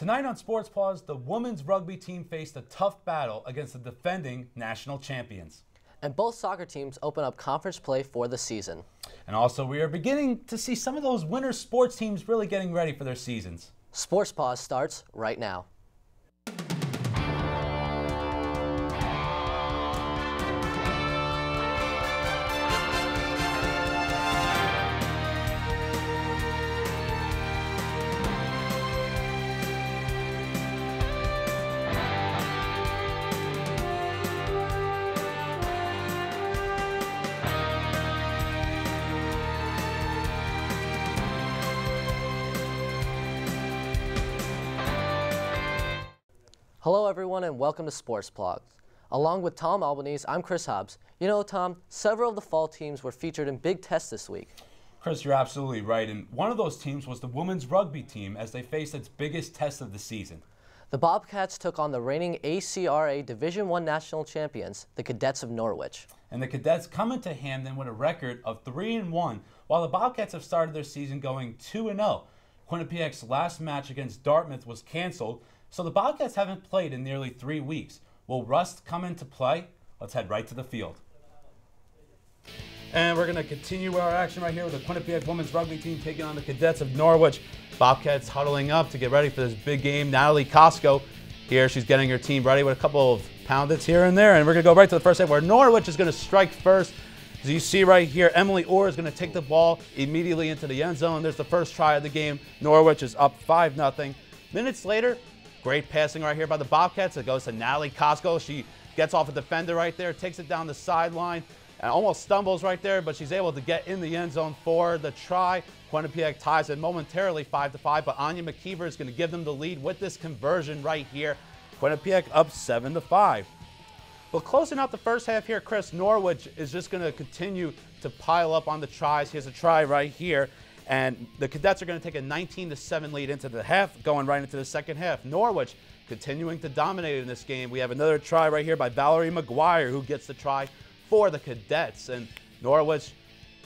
Tonight on Sports Paws, the women's rugby team faced a tough battle against the defending national champions. And both soccer teams open up conference play for the season. And also, we are beginning to see some of those winter sports teams really getting ready for their seasons. Sports Paws starts right now. Hello everyone and welcome to Sports Paws. Along with Tom Albanese, I'm Chris Hobbs. You know, Tom, several of the fall teams were featured in big tests this week. Chris, you're absolutely right, and one of those teams was the women's rugby team as they faced its biggest test of the season. The Bobcats took on the reigning ACRA Division I national champions, the Cadets of Norwich. And the Cadets come into Hamden with a record of 3-1, while the Bobcats have started their season going 2-0. Quinnipiac's last match against Dartmouth was canceled, so the Bobcats haven't played in nearly 3 weeks. Will rust come into play? Let's head right to the field. And we're going to continue our action right here with the Quinnipiac women's rugby team taking on the Cadets of Norwich. Bobcats huddling up to get ready for this big game. Natalie Costco here, she's getting her team ready with a couple of poundits here and there. And we're going to go right to the first half where Norwich is going to strike first. As you see right here, Emily Orr is going to take the ball immediately into the end zone. There's the first try of the game. Norwich is up 5-0. Minutes later, great passing right here by the Bobcats. It goes to Natalie Costco. She gets off a defender right there, takes it down the sideline, and almost stumbles right there, but she's able to get in the end zone for the try. Quinnipiac ties it momentarily 5-5, but Anya McKeever is going to give them the lead with this conversion right here. Quinnipiac up 7-5. Well, closing out the first half here, Chris, Norwich is just going to continue to pile up on the tries. Here's a try right here. And the Cadets are going to take a 19-7 lead into the half, going right into the second half. Norwich continuing to dominate in this game. We have another try right here by Valerie McGuire, who gets the try for the Cadets. And Norwich,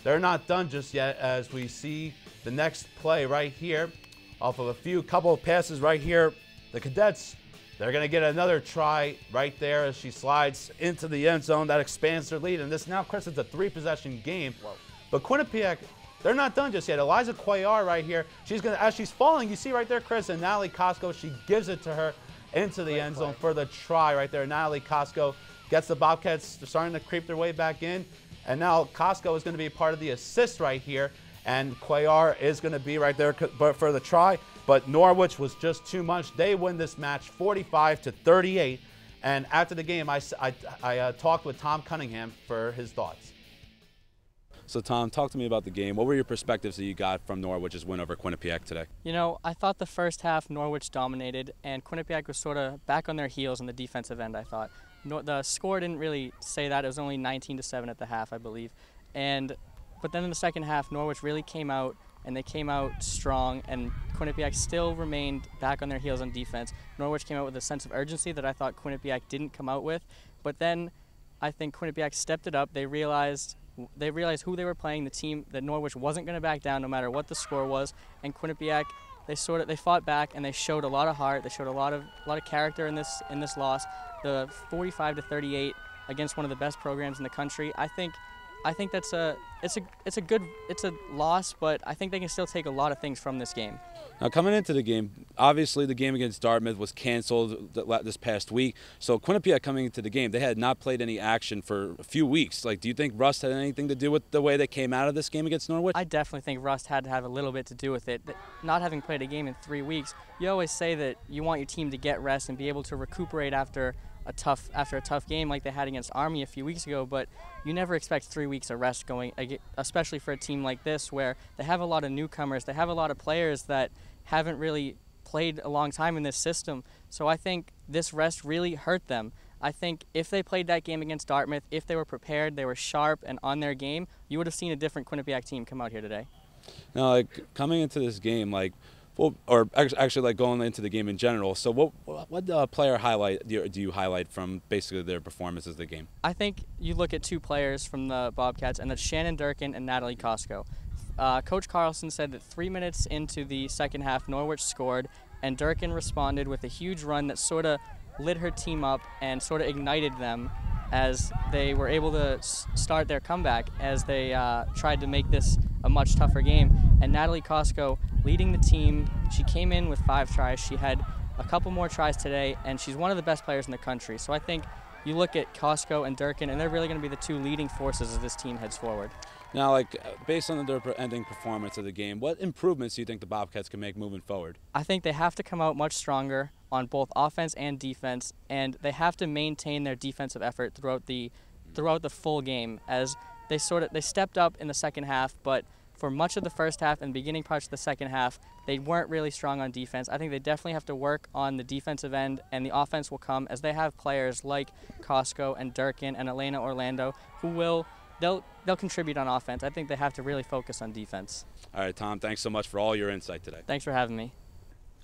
they're not done just yet, as we see the next play right here. Off of a couple of passes right here, the Cadets, they're going to get another try right there as she slides into the end zone. That expands their lead. And this now, Chris, is a 3-possession game. Whoa. But Quinnipiac, they're not done just yet. Eliza Cuellar right here. She's gonna, as she's falling, you see right there, Chris, and Natalie Costco, she gives it to her into the end zone for the try right there. Natalie Costco gets the Bobcats starting to creep their way back in. And now Costco is going to be part of the assist right here. And Cuellar is going to be right there for the try. But Norwich was just too much. They win this match 45-38. And after the game, I talked with Tom Cunningham for his thoughts. So Tom, talk to me about the game. What were your perspectives that you got from Norwich's win over Quinnipiac today? You know, I thought the first half Norwich dominated and Quinnipiac was sort of back on their heels on the defensive end, I thought. The score didn't really say that. It was only 19-7 at the half, I believe. But then in the second half, Norwich really came out, and they came out strong, and Quinnipiac still remained back on their heels on defense. Norwich came out with a sense of urgency that I thought Quinnipiac didn't come out with. But then I think Quinnipiac stepped it up. They realized who they were playing, the team, that Norwich wasn't going to back down no matter what the score was, and Quinnipiac, they fought back and they showed a lot of heart. They showed a lot of character in this loss. The 45-38 against one of the best programs in the country. I think it's a loss, but I think they can still take a lot of things from this game. Now, coming into the game, obviously the game against Dartmouth was canceled this past week. So Quinnipiac coming into the game, they had not played any action for a few weeks. Like, do you think rust had anything to do with the way they came out of this game against Norwich? I definitely think rust had to have a little bit to do with it. Not having played a game in 3 weeks, you always say that you want your team to get rest and be able to recuperate after a tough game like they had against Army a few weeks ago, but you never expect 3 weeks of rest going, especially for a team like this where they have a lot of newcomers, they have a lot of players that haven't really played a long time in this system. So I think this rest really hurt them. I think if they played that game against Dartmouth, if they were prepared, they were sharp and on their game, you would have seen a different Quinnipiac team come out here today. Now, like, coming into this game, like, Well, or actually, like going into the game in general. So, what player highlight do you highlight from basically their performances of the game? I think you look at two players from the Bobcats, and that's Shannon Durkin and Natalie Costco. Coach Carlson said that 3 minutes into the second half, Norwich scored, and Durkin responded with a huge run that sort of lit her team up and sort of ignited them as they were able to start their comeback as they tried to make this a much tougher game. And Natalie Costco leading the team. She came in with 5 tries. She had a couple more tries today, and she's one of the best players in the country. So I think you look at Costco and Durkin, and they're really going to be the 2 leading forces as this team heads forward. Now, based on their ending performance of the game, what improvements do you think the Bobcats can make moving forward? I think they have to come out much stronger on both offense and defense, and they have to maintain their defensive effort throughout the full game. As they stepped up in the second half, but for much of the first half and beginning parts of the second half, they weren't really strong on defense. I think they definitely have to work on the defensive end, and the offense will come as they have players like Costco and Durkin and Elena Orlando who they'll contribute on offense. I think they have to really focus on defense. All right, Tom, thanks so much for all your insight today. Thanks for having me.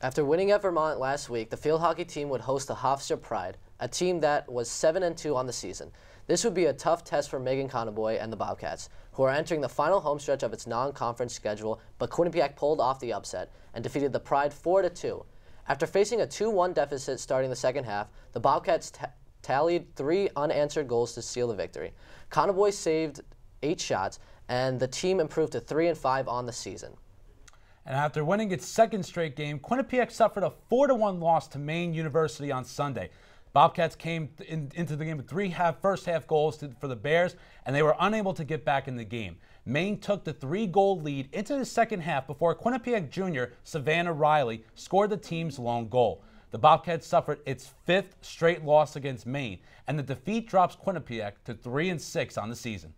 After winning at Vermont last week, the field hockey team would host the Hofstra Pride, a team that was 7-2 on the season. This would be a tough test for Megan Conboy and the Bobcats, who are entering the final home stretch of its non-conference schedule, but Quinnipiac pulled off the upset and defeated the Pride 4-2. After facing a 2-1 deficit starting the second half, the Bobcats tallied 3 unanswered goals to seal the victory. Conboy saved 8 shots, and the team improved to 3-5 on the season. And after winning its second straight game, Quinnipiac suffered a 4-1 loss to Maine University on Sunday. Bobcats came into the game with 3 first-half goals for the Bears, and they were unable to get back in the game. Maine took the 3-goal lead into the second half before Quinnipiac junior Savannah Riley scored the team's lone goal. The Bobcats suffered its 5th straight loss against Maine, and the defeat drops Quinnipiac to 3-6 on the season.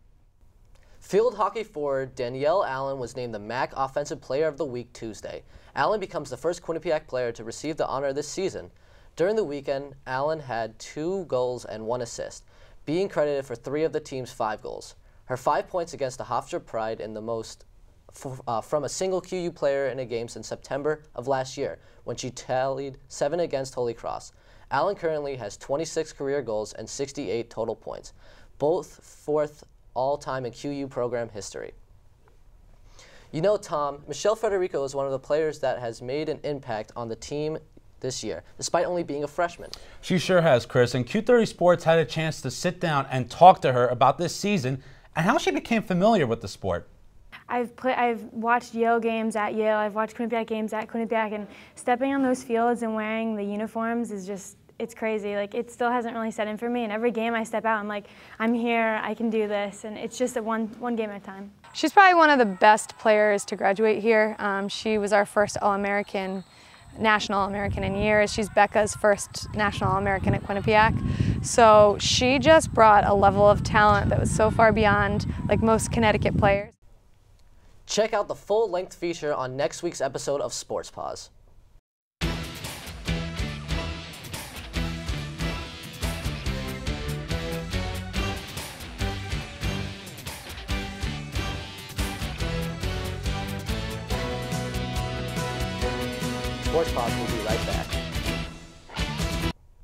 Field hockey forward Danielle Allen was named the MAC Offensive Player of the Week Tuesday. Allen becomes the first Quinnipiac player to receive the honor this season. During the weekend, Allen had 2 goals and 1 assist, being credited for 3 of the team's 5 goals. Her 5 points against the Hofstra Pride in the most from a single QU player in a game since September of last year, when she tallied 7 against Holy Cross. Allen currently has 26 career goals and 68 total points, both 4th all-time in QU program history. You know, Tom, Michelle Federico is one of the players that has made an impact on the team this year, despite only being a freshman. She sure has, Chris, and Q30 Sports had a chance to sit down and talk to her about this season and how she became familiar with the sport. I've watched Yale games at Yale, I've watched Quinnipiac games at Quinnipiac, and stepping on those fields and wearing the uniforms is just, it's crazy. Like, it still hasn't really set in for me, and every game I step out, I'm like, I'm here, I can do this, and it's just one game at a time. She's probably one of the best players to graduate here. She was our first All-American, National All-American in years. She's Becca's first National All-American at Quinnipiac. So she just brought a level of talent that was so far beyond like most Connecticut players. Check out the full-length feature on next week's episode of Sports Paws. Sports Paws will be right back.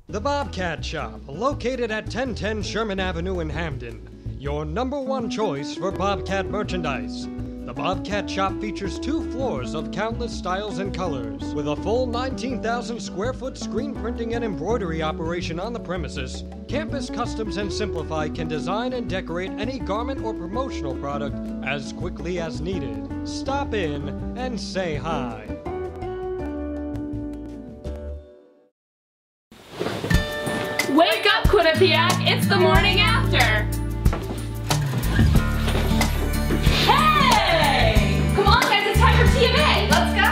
The Bobcat Shop, located at 1010 Sherman Avenue in Hamden. Your #1 choice for Bobcat merchandise. The Bobcat Shop features 2 floors of countless styles and colors. With a full 19,000 square foot screen printing and embroidery operation on the premises, Campus Customs and Simplify can design and decorate any garment or promotional product as quickly as needed. Stop in and say hi. Wake up, Quinnipiac! It's the morning after! Hey! Come on, guys, it's time for TMA! Let's go!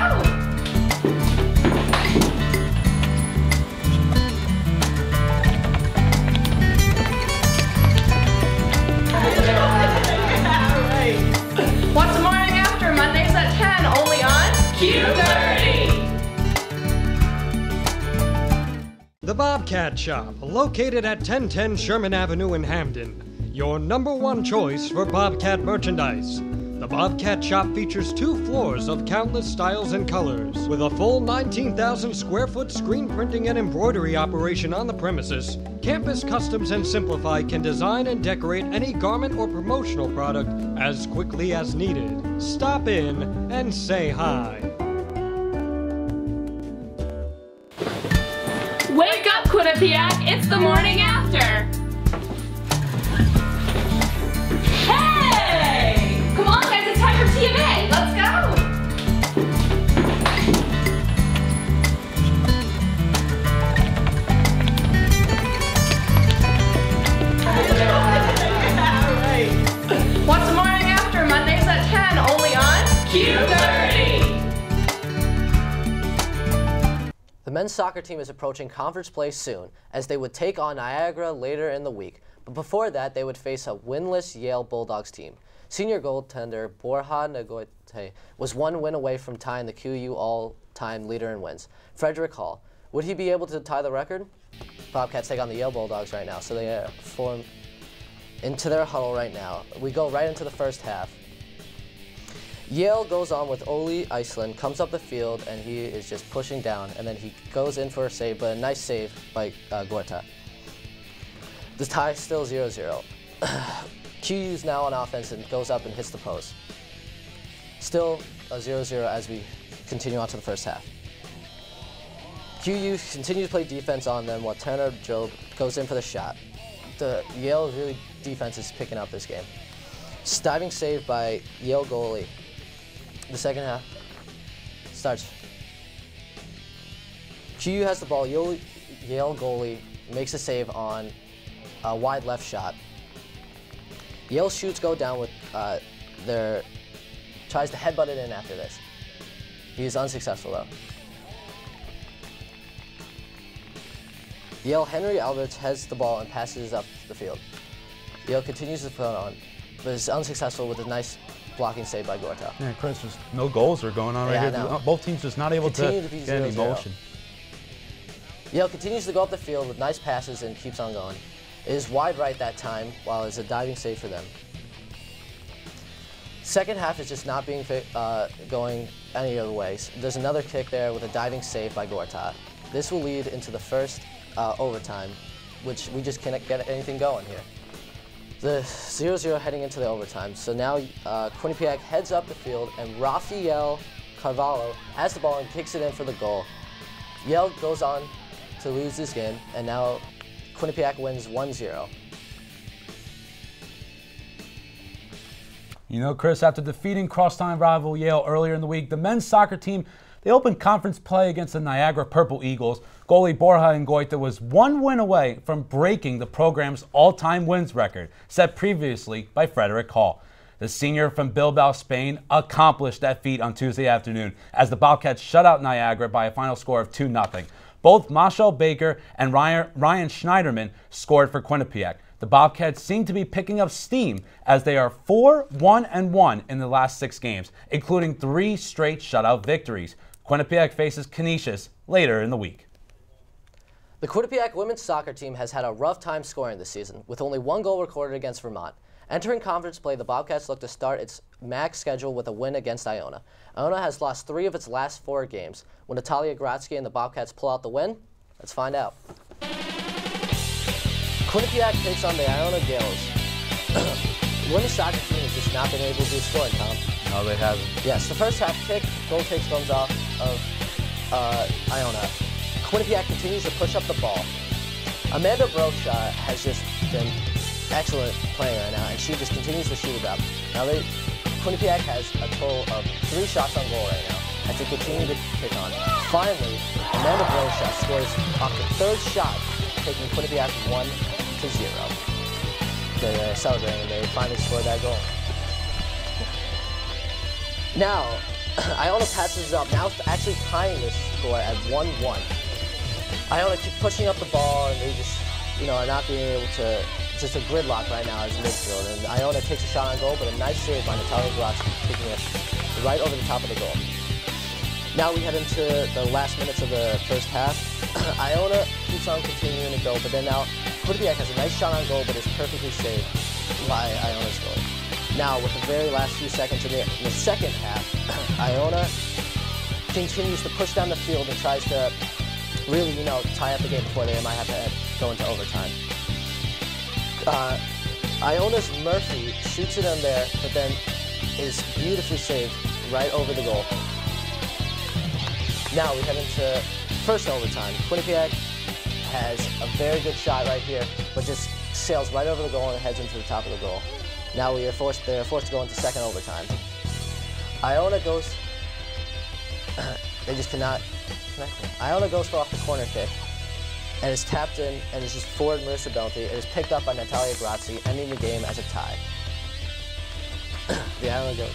What's the morning after? Mondays at 10, only on Q30! The Bobcat Shop, located at 1010 Sherman Avenue in Hamden. Your #1 choice for Bobcat merchandise. The Bobcat Shop features 2 floors of countless styles and colors. With a full 19,000 square foot screen printing and embroidery operation on the premises, Campus Customs and Simplify can design and decorate any garment or promotional product as quickly as needed. Stop in and say hi. Wake up, Quinnipiac! It's the morning after! Hey! Come on, guys, it's time for TMA! Let's go! What's the morning after? Mondays at 10, only on Q30! The men's soccer team is approaching conference play soon, as they would take on Niagara later in the week. But before that, they would face a winless Yale Bulldogs team. Senior goaltender Borja Nagoite was one win away from tying the QU all-time leader in wins, Frederick Hall. Would he be able to tie the record? Bobcats take on the Yale Bulldogs right now, so they form into their huddle right now. We go right into the first half. Yale goes on with Oli Iceland, comes up the field, and he is just pushing down, and then he goes in for a save, but a nice save by Gorta. The tie is still 0-0. QU's now on offense and goes up and hits the post. Still a 0-0 as we continue on to the first half. QU continues to play defense on them while Turner Job goes in for the shot. The Yale defense is picking up this game. Diving save by Yale goalie. The second half starts. QU has the ball. Yale goalie makes a save on a wide left shot. Yale shoots go down with tries to headbutt it in after this. He is unsuccessful though. Yale Henry Alberts heads the ball and passes up the field. Yale continues to put on, but is unsuccessful with a nice blocking save by Gorta. Yeah, Chris, just no goals are going on right here. No. Both teams just not able to get any motion. Yale continues to go up the field with nice passes and keeps on going. It is wide right that time, while it's a diving save for them. Second half is just not being going any other ways. There's another kick there with a diving save by Gorta. This will lead into the first overtime, which we just can't get anything going here. The 0-0 heading into the overtime. So now Quinnipiac heads up the field and Rafael Carvalho has the ball and kicks it in for the goal. Yale goes on to lose this game, and now Quinnipiac wins 1-0. You know, Chris, after defeating crosstown rival Yale earlier in the week, the men's soccer team, they opened conference play against the Niagara Purple Eagles. Goalie Borja Nagoite was one win away from breaking the program's all-time wins record, set previously by Frederick Hall. The senior from Bilbao, Spain, accomplished that feat on Tuesday afternoon as the Bobcats shut out Niagara by a final score of 2-0. Both Marshall Baker and Ryan Schneiderman scored for Quinnipiac. The Bobcats seem to be picking up steam as they are 4-1-1 in the last 6 games, including 3 straight shutout victories. Quinnipiac faces Canisius later in the week. The Quinnipiac women's soccer team has had a rough time scoring this season, with only 1 goal recorded against Vermont. Entering conference play, the Bobcats look to start its MAC schedule with a win against Iona. Iona has lost 3 of its last 4 games. Will Natalia Gratsky and the Bobcats pull out the win? Let's find out. Quinnipiac takes on the Iona Gales. The women's soccer team has just not been able to score, Tom. No, they haven't. Yes, the first half kick, goal takes comes off of Iona. Quinnipiac continues to push up the ball. Amanda Brocha has just been excellent playing right now, and she just continues to shoot it up. Now, Quinnipiac has a total of 3 shots on goal right now as they continue to kick on. Finally, Amanda Brocha scores off the 3rd shot, taking Quinnipiac 1-0. They're celebrating, and they finally scored that goal. Now, Iona passes it up, now actually tying this score at 1-1. Iona keep pushing up the ball, and they just, are not being able to, just a gridlock right now as midfield. And Iona takes a shot on goal, but a nice save by Natalia Gratsky, kicking it right over the top of the goal. Now we head into the last minutes of the first half. Iona keeps on continuing to go, but then now Quinnipiac has a nice shot on goal, but it's perfectly saved by Iona's goal. Now, with the very last few seconds in the second half, Iona continues to push down the field and tries to really, tie up the game before they might have to go into overtime. Iona's Murphy shoots it in there, but then is beautifully saved right over the goal. Now we head into first overtime. Quinnipiac has a very good shot right here, but just sails right over the goal and heads into the top of the goal. Now they're forced to go into second overtime. Iona goes, they just cannot connect it. Iona goes for off the corner kick, and is tapped in, and is just forward Marissa Belty. It is picked up by Natalia Grazzi, ending the game as a tie. The Iona goes.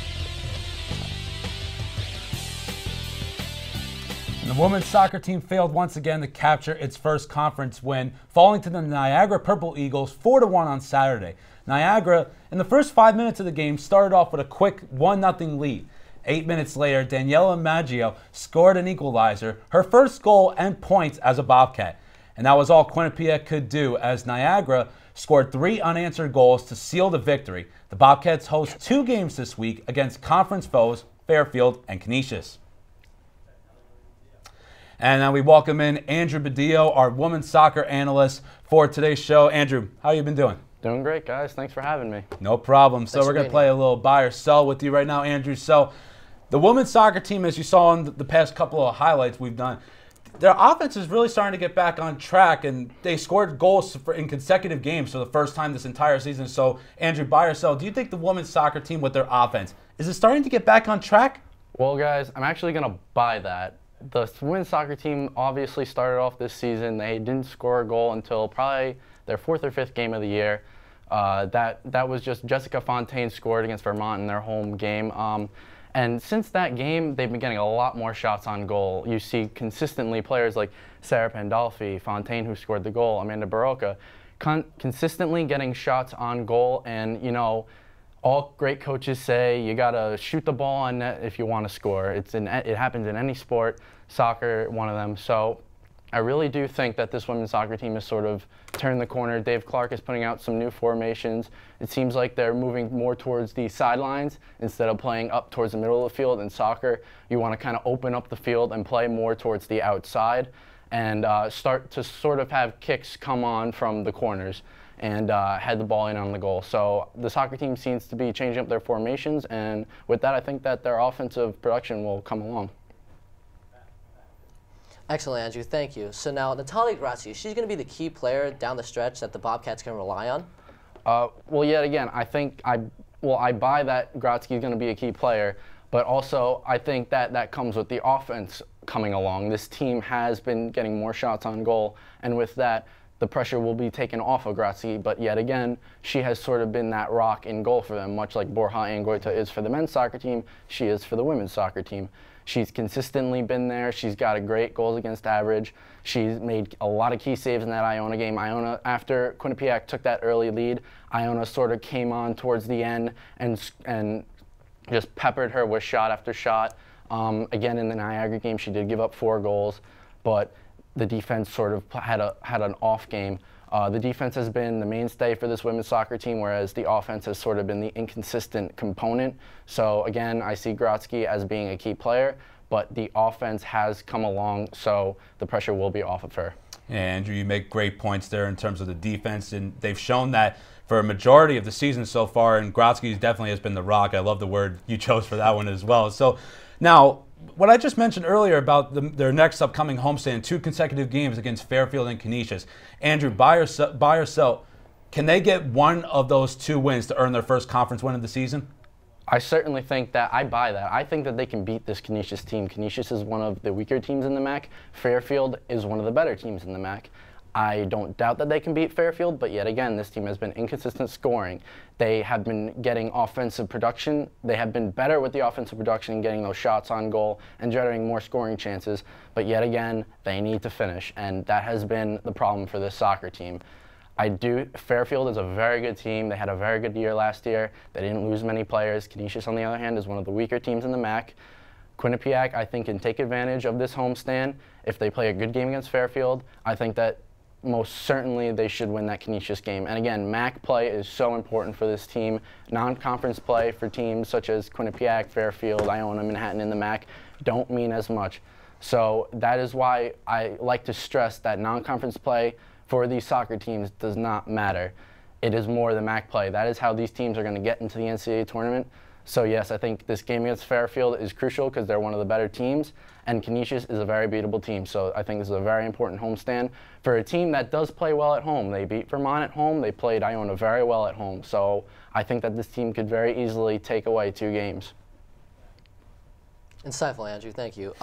And the women's soccer team failed once again to capture its first conference win, falling to the Niagara Purple Eagles 4-1 on Saturday. Niagara, in the first 5 minutes of the game, started off with a quick 1-0 lead. 8 minutes later, Daniela Maggio scored an equalizer, her first goal and points as a Bobcat. And that was all Quinnipiac could do, as Niagara scored 3 unanswered goals to seal the victory. The Bobcats host 2 games this week against conference foes Fairfield and Canisius. And now we welcome in Andrew Badillo, our women's soccer analyst, for today's show. Andrew, how you been doing? Doing great, guys. Thanks for having me. No problem. So we're going to play a little buy or sell with you right now, Andrew. So the women's soccer team, as you saw in the past couple of highlights we've done, their offense is really starting to get back on track, and they scored goals in consecutive games for the first time this entire season. So, Andrew, buy or sell, do you think the women's soccer team with their offense, is it starting to get back on track? Well, guys, I'm actually going to buy that. The women's soccer team obviously started off this season. They didn't score a goal until probably their 4th or 5th game of the year. That was just Jessica Fontaine scored against Vermont in their home game. And since that game, they've been getting a lot more shots on goal. You see consistently players like Sarah Pandolfi, Fontaine, who scored the goal, Amanda Barocca, consistently getting shots on goal. And, you know, all great coaches say you got to shoot the ball on net if you want to score. It happens in any sport, soccer, one of them. So I really do think that this women's soccer team has sort of turned the corner. Dave Clark is putting out some new formations. It seems like they're moving more towards the sidelines instead of playing up towards the middle of the field. In soccer, you want to kind of open up the field and play more towards the outside and start to sort of have kicks come on from the corners and head the ball in on the goal. So the soccer team seems to be changing up their formations, and with that, I think that their offensive production will come along. Excellent, Andrew. Thank you. So now, Natalia Grazzi, she's going to be the key player down the stretch that the Bobcats can rely on? Well, yet again, I buy that Grazzi is going to be a key player, but also I think that comes with the offense coming along. This team has been getting more shots on goal, and with that, the pressure will be taken off of Grazzi, but yet again, she has sort of been that rock in goal for them, much like Borja Angoita is for the men's soccer team, she is for the women's soccer team. She's consistently been there. She's got a great goals against average. She's made a lot of key saves in that Iona game. Iona, after Quinnipiac took that early lead, Iona sort of came on towards the end and just peppered her with shot after shot. Again, in the Niagara game, she did give up 4 goals, but the defense sort of had an off game. The defense has been the mainstay for this women's soccer team, whereas the offense has sort of been the inconsistent component. So again, I see Grazzi as being a key player, but the offense has come along, so the pressure will be off of her. Yeah, Andrew, you make great points there in terms of the defense, and they've shown that for a majority of the season so far, and Grazzi definitely has been the rock. I love the word you chose for that one as well. So now, what I just mentioned earlier about their next upcoming homestand, 2 consecutive games against Fairfield and Canisius. Andrew, buy or sell, can they get one of those 2 wins to earn their first conference win of the season? I certainly think that. I buy that. I think that they can beat this Canisius team. Canisius is one of the weaker teams in the MAC. Fairfield is one of the better teams in the MAC. I don't doubt that they can beat Fairfield, but yet again, this team has been inconsistent scoring. They have been getting offensive production. They have been better with the offensive production and getting those shots on goal and generating more scoring chances, but yet again, they need to finish, and that has been the problem for this soccer team. Fairfield is a very good team. They had a very good year last year. They didn't lose many players. Canisius, on the other hand, is one of the weaker teams in the MAC. Quinnipiac, I think, can take advantage of this homestand. If they play a good game against Fairfield, I think that most certainly they should win that Canisius game. And again, MAC play is so important for this team. Non-conference play for teams such as Quinnipiac, Fairfield, Iona, Manhattan in the MAC don't mean as much. So that is why I like to stress that non-conference play for these soccer teams does not matter. It is more the MAC play. That is how these teams are going to get into the NCAA tournament. So yes, I think this game against Fairfield is crucial because they're one of the better teams, and Canisius is a very beatable team. So I think this is a very important homestand for a team that does play well at home. They beat Vermont at home. They played Iona very well at home. So I think that this team could very easily take away 2 games. Insightful, Andrew. Thank you.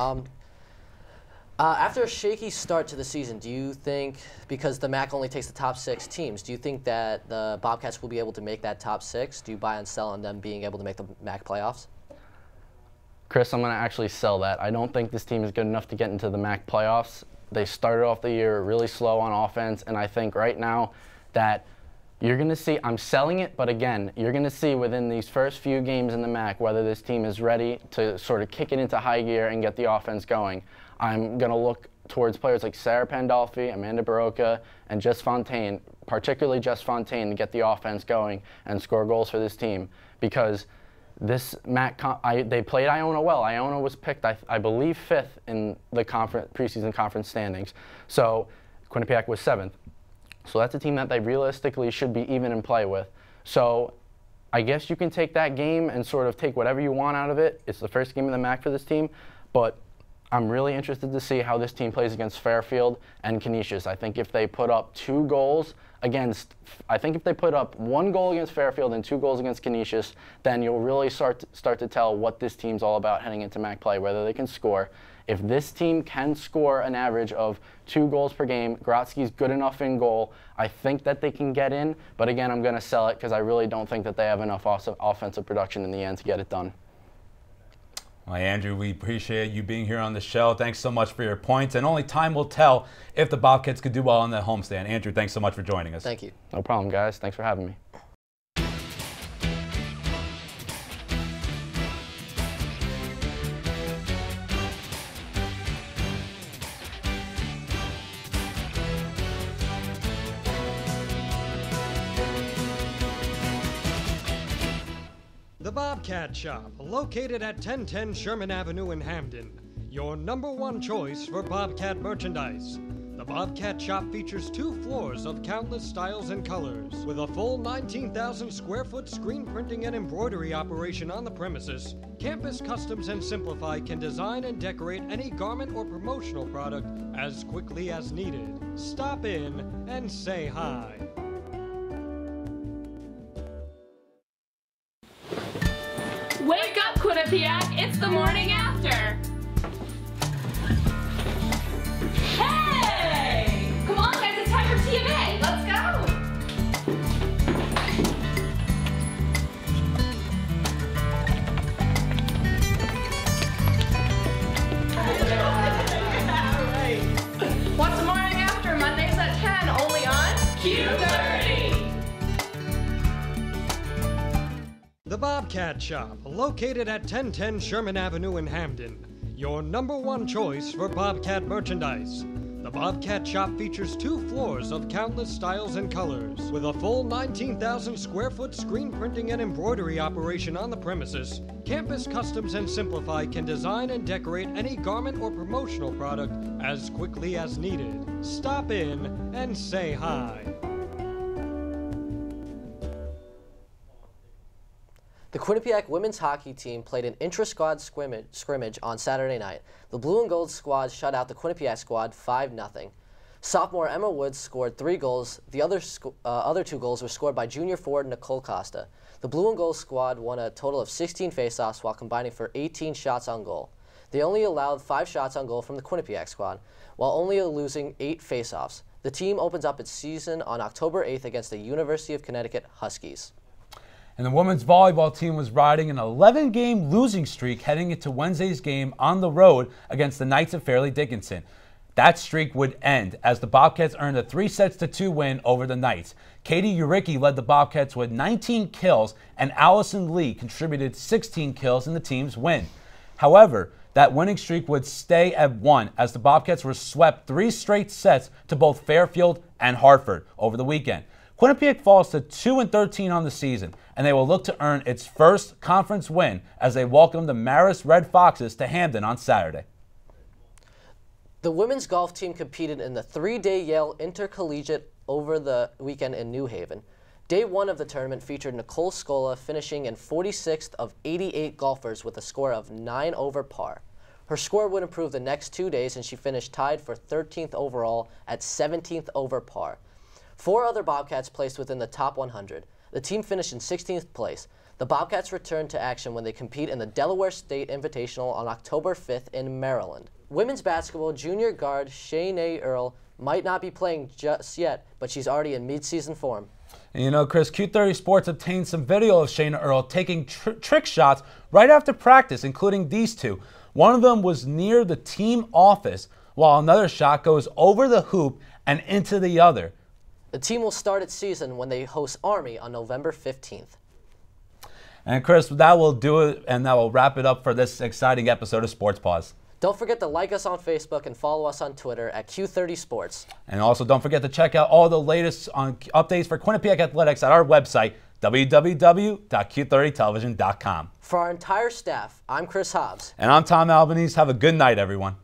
After a shaky start to the season, do you think, because the MAC only takes the top 6 teams, do you think that the Bobcats will be able to make that top 6? Do you buy and sell on them being able to make the MAC playoffs? Chris, I'm going to actually sell that. I don't think this team is good enough to get into the MAC playoffs. They started off the year really slow on offense, and I think right now that you're going to see, I'm selling it, but again, you're going to see within these first few games in the MAC whether this team is ready to sort of kick it into high gear and get the offense going. I'm going to look towards players like Sarah Pandolfi, Amanda Baroka, and Jess Fontaine, particularly Jess Fontaine, to get the offense going and score goals for this team. Because this MAC, they played Iona well. Iona was picked, I believe, 5th in the preseason conference standings. So Quinnipiac was 7th. So that's a team that they realistically should be even in play with. So I guess you can take that game and sort of take whatever you want out of it. It's the first game of the MAC for this team, but I'm really interested to see how this team plays against Fairfield and Canisius. I think if they put up 2 goals against, I think if they put up 1 goal against Fairfield and 2 goals against Canisius, then you'll really start to tell what this team's all about heading into MAC play, whether they can score. If this team can score an average of 2 goals per game, Grotzky's good enough in goal, I think that they can get in, but again, I'm going to sell it because I really don't think that they have enough offensive production in the end to get it done. Well, Andrew, we appreciate you being here on the show. Thanks so much for your points, and only time will tell if the Bobcats could do well on the homestand. Andrew, thanks so much for joining us. Thank you. No problem, guys. Thanks for having me. The Bobcat Shop, located at 1010 Sherman Avenue in Hamden. Your #1 choice for Bobcat merchandise. The Bobcat Shop features 2 floors of countless styles and colors. With a full 19,000 square foot screen printing and embroidery operation on the premises, Campus Customs and Simplify can design and decorate any garment or promotional product as quickly as needed. Stop in and say hi. Wake up, Quinnipiac! It's the morning after! Hey! Come on, guys, it's time for TMA! Let's go! What's the morning after? Mondays at 10, only on Q30! The Bobcat Shop, located at 1010 Sherman Avenue in Hamden. Your #1 choice for Bobcat merchandise. The Bobcat Shop features 2 floors of countless styles and colors. With a full 19,000 square foot screen printing and embroidery operation on the premises, Campus Customs and Simplify can design and decorate any garment or promotional product as quickly as needed. Stop in and say hi. The Quinnipiac women's hockey team played an intra-squad scrimmage on Saturday night. The blue and gold squad shut out the Quinnipiac squad 5-0. Sophomore Emma Woods scored 3 goals. The other 2 goals were scored by junior forward Nicole Costa. The blue and gold squad won a total of 16 faceoffs while combining for 18 shots on goal. They only allowed 5 shots on goal from the Quinnipiac squad, while only losing 8 faceoffs. The team opens up its season on October 8th against the University of Connecticut Huskies. And the women's volleyball team was riding an 11-game losing streak heading into Wednesday's game on the road against the Knights of Fairleigh Dickinson. That streak would end as the Bobcats earned a 3-2 win over the Knights. Katie Uricki led the Bobcats with 19 kills, and Allison Lee contributed 16 kills in the team's win. However, that winning streak would stay at 1 as the Bobcats were swept 3 straight sets to both Fairfield and Hartford over the weekend. Quinnipiac falls to 2-13 on the season, and they will look to earn its first conference win as they welcome the Marist Red Foxes to Hamden on Saturday. The women's golf team competed in the 3-day Yale Intercollegiate over the weekend in New Haven. Day 1 of the tournament featured Nicole Scola finishing in 46th of 88 golfers with a score of 9 over par. Her score would improve the next 2 days, and she finished tied for 13th overall at 17th over par. 4 other Bobcats placed within the top 100. The team finished in 16th place. The Bobcats return to action when they compete in the Delaware State Invitational on October 5th in Maryland. Women's basketball junior guard Shanae Earl might not be playing just yet, but she's already in mid-season form. And you know, Chris, Q30 Sports obtained some video of Shayna Earl taking trick shots right after practice, including these two. One of them was near the team office, while another shot goes over the hoop and into the other. The team will start its season when they host Army on November 15th. And Chris, that will do it, and that will wrap it up for this exciting episode of Sports Paws. Don't forget to like us on Facebook and follow us on Twitter at Q30 Sports. And also don't forget to check out all the latest updates for Quinnipiac Athletics at our website, www.q30television.com. For our entire staff, I'm Chris Hobbs. And I'm Tom Albanese. Have a good night, everyone.